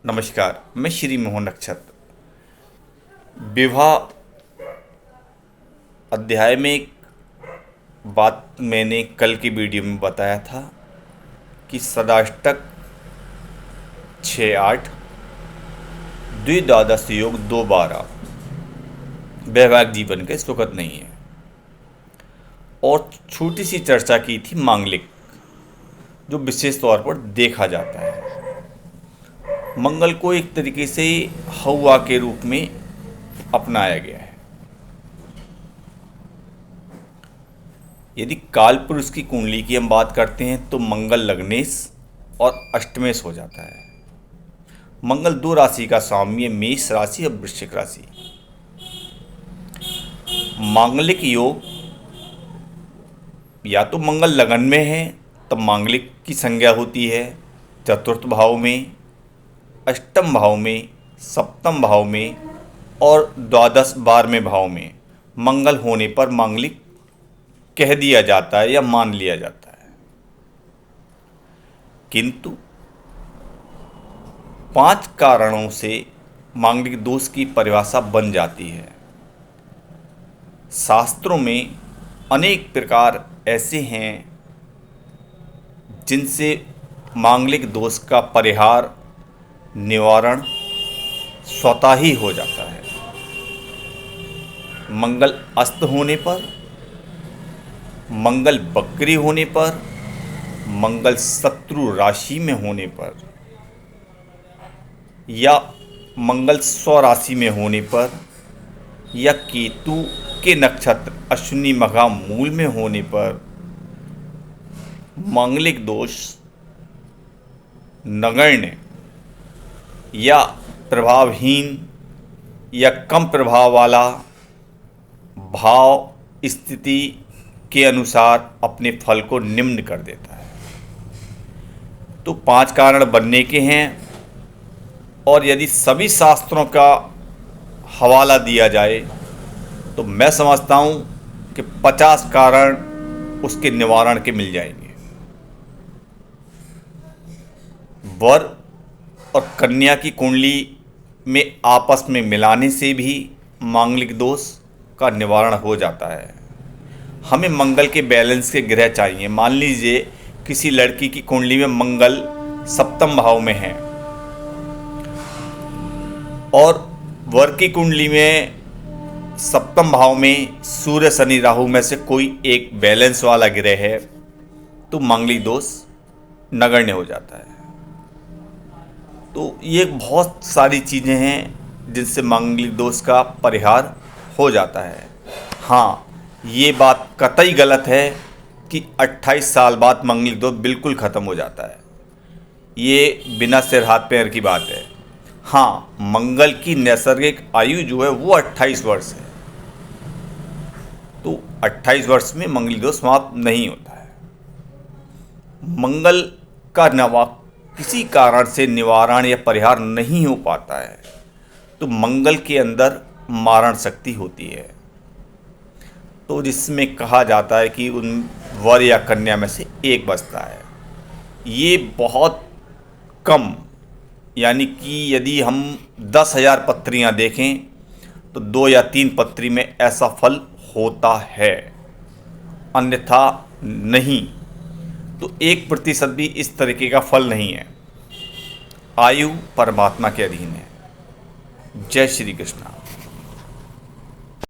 नमस्कार, मैं श्री मोहन नक्षत्र। विवाह अध्याय में एक बात मैंने कल की वीडियो में बताया था कि सदाष्टक 6-8 द्विद्वादश योग 2-12 वैवाहिक जीवन के सुखद नहीं है। और छोटी सी चर्चा की थी मांगलिक, जो विशेष तौर पर देखा जाता है। मंगल को एक तरीके से हवा के रूप में अपनाया गया है। यदि काल पुरुष की कुंडली की हम बात करते हैं तो मंगल लग्नेश और अष्टमेश हो जाता है। मंगल 2 राशि का स्वामी है, मेष राशि और वृश्चिक राशि। मांगलिक योग या तो मंगल लगन में है तब मांगलिक की संज्ञा होती है चतुर्थ भाव में, अष्टम भाव में, सप्तम भाव में और द्वादश 12वें भाव में मंगल होने पर मांगलिक कह दिया जाता है या मान लिया जाता है। किंतु 5 कारणों से मांगलिक दोष की परिभाषा बन जाती है। शास्त्रों में अनेक प्रकार ऐसे हैं जिनसे मांगलिक दोष का परिहार निवारण स्वतः ही हो जाता है। मंगल अस्त होने पर, मंगल वक्री होने पर, मंगल शत्रु राशि में होने पर या मंगल स्वराशि में होने पर या केतु के नक्षत्र अश्विनी मघा मूल में होने पर मांगलिक दोष नगण्य या प्रभावहीन या कम प्रभाव वाला भाव स्थिति के अनुसार अपने फल को निम्न कर देता है। तो 5 कारण बनने के हैं और यदि सभी शास्त्रों का हवाला दिया जाए तो मैं समझता हूँ कि 50 कारण उसके निवारण के मिल जाएंगे। वर और कन्या की कुंडली में आपस में मिलाने से भी मांगलिक दोष का निवारण हो जाता है। हमें मंगल के बैलेंस के ग्रह चाहिए। मान लीजिए किसी लड़की की कुंडली में मंगल सप्तम भाव में है और वर की कुंडली में सप्तम भाव में सूर्य शनि राहु में से कोई एक बैलेंस वाला ग्रह है, तो मांगलिक दोष नगण्य हो जाता है। तो ये बहुत सारी चीज़ें हैं जिनसे मांगलिक दोष का परिहार हो जाता है। हाँ, ये बात कतई गलत है कि 28 साल बाद मांगलिक दोष बिल्कुल ख़त्म हो जाता है। ये बिना सिर हाथ पैर की बात है। हाँ, मंगल की नैसर्गिक आयु जो है वो 28 वर्ष है, तो 28 वर्ष में मांगलिक दोष समाप्त नहीं होता है। मंगल का किसी कारण से निवारण या परिहार नहीं हो पाता है तो मंगल के अंदर मारण शक्ति होती है, तो जिसमें कहा जाता है कि उन वर या कन्या में से एक बचता है। ये बहुत कम, यानी कि यदि हम 10,000 पत्रियां देखें तो 2 या 3 पत्री में ऐसा फल होता है, अन्यथा नहीं। तो 1% भी इस तरीके का फल नहीं है। आयु परमात्मा के अधीन है। जय श्री कृष्ण।